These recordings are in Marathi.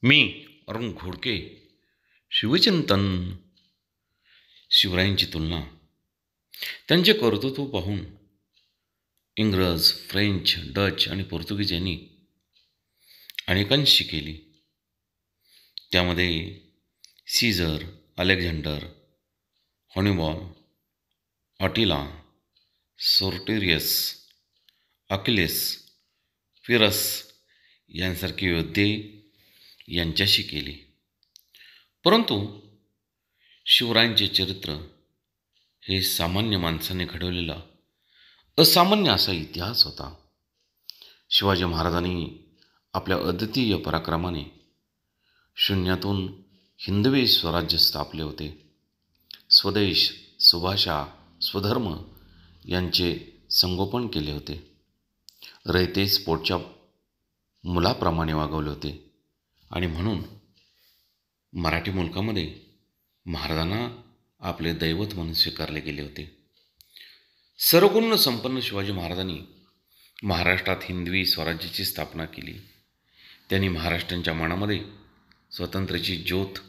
मी अरुण घोडके. शिवचिंतन. शिवरायांची तुलना त्यांचे कर्तृत्व पाहून इंग्रज, फ्रेंच, डच आणि पोर्तुगीज यांनी अनेकांशी केली. त्यामध्ये सीझर, अलेक्झांडर, हॉनिबॉल, अटिला, सोर्टेरियस, अकिलेस, फिरस यांसारखे योद्धे यांच्याशी केली. परंतु शिवरायांचे चरित्र हे सामान्य माणसाने घडवलेला असामान्य असा इतिहास होता. शिवाजी महाराजांनी आपल्या अद्वितीय पराक्रमाने शून्यातून हिंदवी स्वराज्य स्थापले होते. स्वदेश, सुभाषा, स्वधर्म यांचे संगोपन केले होते. रयतेस पोटच्या मुलाप्रमाणे वागवले होते आणि म्हणून मराठी मुलकामध्ये महाराजांना आपले दैवत म्हणून स्वीकारले गेले होते. सर्वगुण संपन्न शिवाजी महाराजांनी महाराष्ट्रात हिंदवी स्वराज्याची स्थापना केली. त्यांनी महाराष्ट्रांच्या मनामध्ये स्वातंत्र्याची ज्योत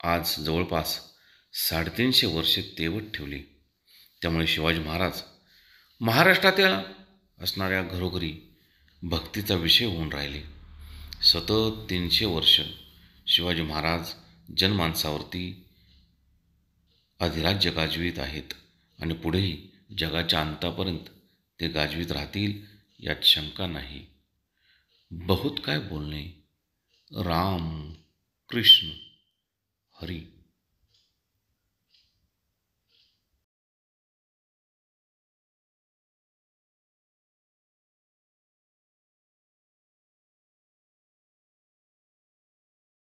आज जवळपास 350 वर्षे तेवत ठेवली. त्यामुळे शिवाजी महाराज महाराष्ट्रातील असणाऱ्या घरोघरी भक्तीचा विषय होऊन राहिले. सतत 300 वर्ष शिवाजी महाराज जनमानसावरती अधिराज्य गाजवीत आहेत आणि पुढेही जगाच्या अंतापर्यंत ते गाजवीत राहतील यात शंका नाही. बहुत काय बोलणे. राम कृष्ण हरी.